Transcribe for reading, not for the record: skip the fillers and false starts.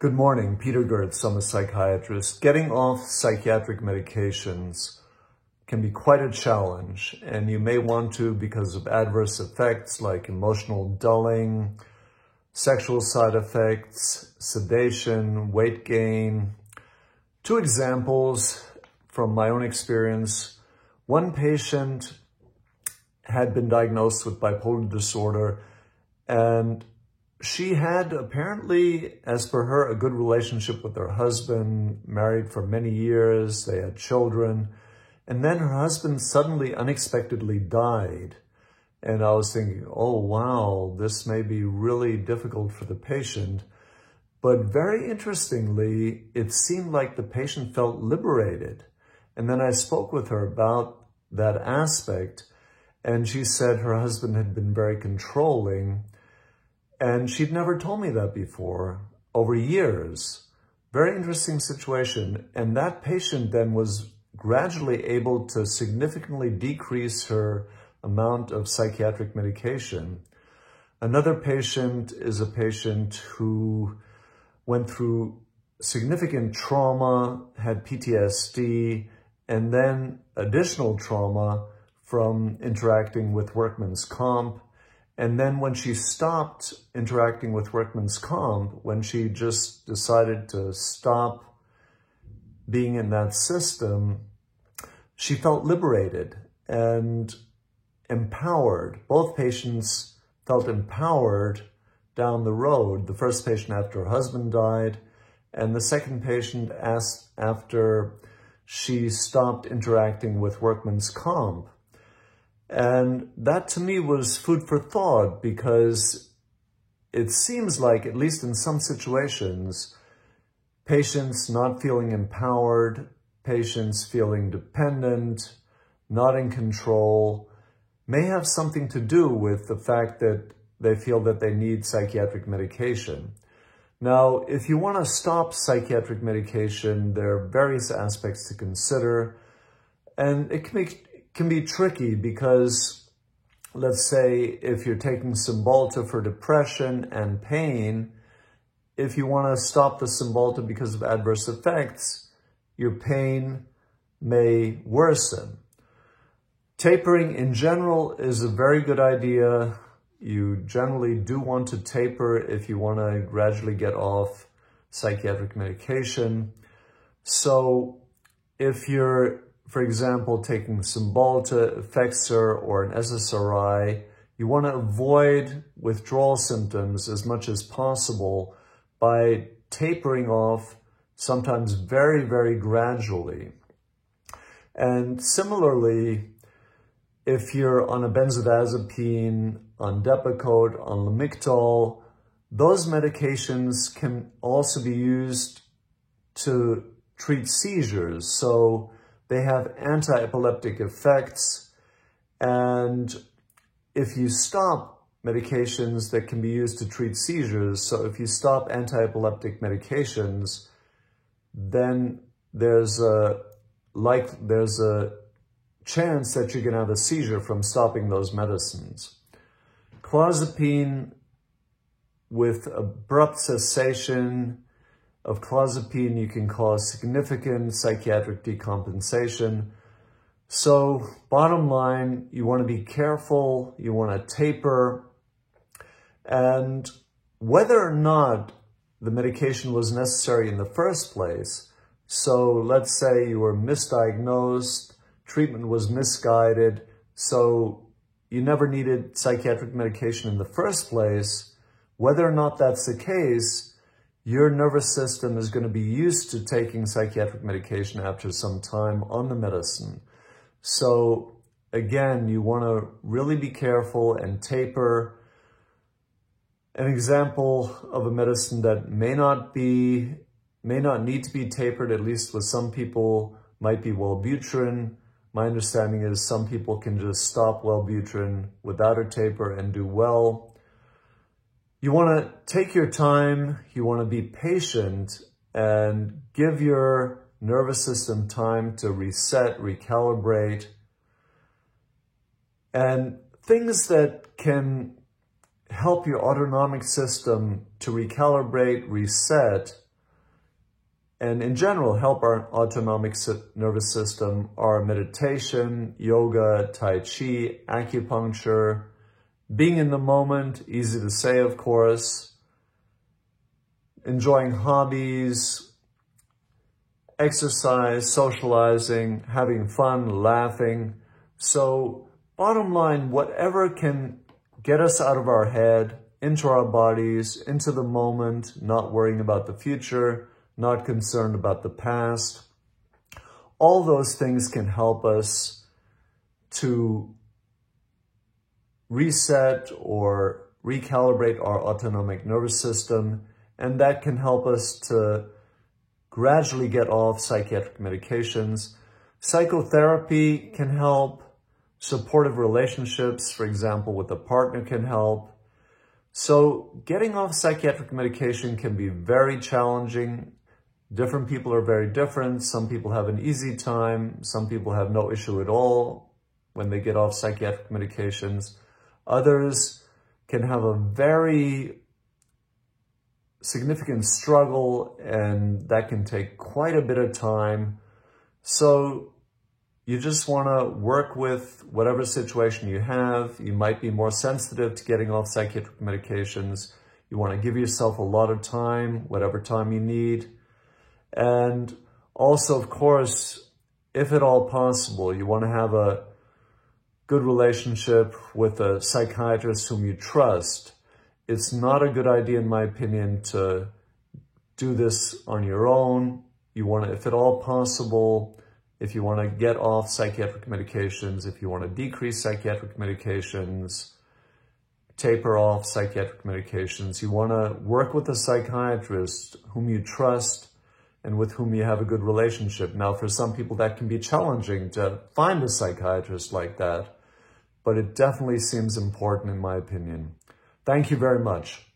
Good morning, Peter Gertz. I'm a psychiatrist. Getting off psychiatric medications can be quite a challenge, and you may want to because of adverse effects like emotional dulling, sexual side effects, sedation, weight gain. Two examples from my own experience. One patient had been diagnosed with bipolar disorder, and she had apparently, as per her, a good relationship with her husband, married for many years, they had children, and then her husband suddenly, unexpectedly died. And I was thinking, oh wow, this may be really difficult for the patient. But very interestingly, it seemed like the patient felt liberated. And then I spoke with her about that aspect, and she said her husband had been very controlling, and she'd never told me that before, over years. Very interesting situation. And that patient then was gradually able to significantly decrease her amount of psychiatric medication. Another patient is a patient who went through significant trauma, had PTSD, and then additional trauma from interacting with workman's comp. And then when she stopped interacting with workman's comp, when she just decided to stop being in that system, she felt liberated and empowered. Both patients felt empowered down the road. The first patient after her husband died, and the second patient asked after she stopped interacting with workman's comp. And that to me was food for thought, because it seems like, at least in some situations, patients not feeling empowered, patients feeling dependent, not in control, may have something to do with the fact that they feel that they need psychiatric medication. Now, if you want to stop psychiatric medication, there are various aspects to consider, and it can be tricky because, let's say, if you're taking Cymbalta for depression and pain, if you want to stop the Cymbalta because of adverse effects, your pain may worsen. Tapering in general is a very good idea. You generally do want to taper if you want to gradually get off psychiatric medication. So if you're, for example, taking Cymbalta, Effexor, or an SSRI, you want to avoid withdrawal symptoms as much as possible by tapering off, sometimes very, very gradually. And similarly, if you're on a benzodiazepine, on Depakote, on Lamictal, those medications can also be used to treat seizures. So they have anti-epileptic effects, and if you stop medications that can be used to treat seizures, so if you stop anti-epileptic medications, then there's a chance that you're going to have a seizure from stopping those medicines. Clozapine, with abrupt cessation of clozapine, you can cause significant psychiatric decompensation. So bottom line, you want to be careful, you want to taper, and whether or not the medication was necessary in the first place, so let's say you were misdiagnosed, treatment was misguided, so you never needed psychiatric medication in the first place, whether or not that's the case, your nervous system is going to be used to taking psychiatric medication after some time on the medicine. So again, you want to really be careful and taper. An example of a medicine that may not need to be tapered, at least with some people, might be Wellbutrin. My understanding is some people can just stop Wellbutrin without a taper and do well. You want to take your time, you want to be patient, and give your nervous system time to reset, recalibrate. And things that can help your autonomic system to recalibrate, reset, and in general help our autonomic nervous system are meditation, yoga, Tai Chi, acupuncture, being in the moment, easy to say, of course, enjoying hobbies, exercise, socializing, having fun, laughing. So bottom line, whatever can get us out of our head, into our bodies, into the moment, not worrying about the future, not concerned about the past. All those things can help us to reset or recalibrate our autonomic nervous system, and that can help us to gradually get off psychiatric medications. Psychotherapy can help. Supportive relationships, for example, with a partner can help. So getting off psychiatric medication can be very challenging. Different people are very different. Some people have an easy time. Some people have no issue at all when they get off psychiatric medications. Others can have a very significant struggle, and that can take quite a bit of time. So you just want to work with whatever situation you have. You might be more sensitive to getting off psychiatric medications. You want to give yourself a lot of time, whatever time you need. And also, of course, if at all possible, you want to have a good relationship with a psychiatrist whom you trust. It's not a good idea, in my opinion, to do this on your own. You want to, if at all possible, if you want to get off psychiatric medications, if you want to decrease psychiatric medications, taper off psychiatric medications, you want to work with a psychiatrist whom you trust and with whom you have a good relationship. Now, for some people, that can be challenging to find a psychiatrist like that, but it definitely seems important, in my opinion. Thank you very much.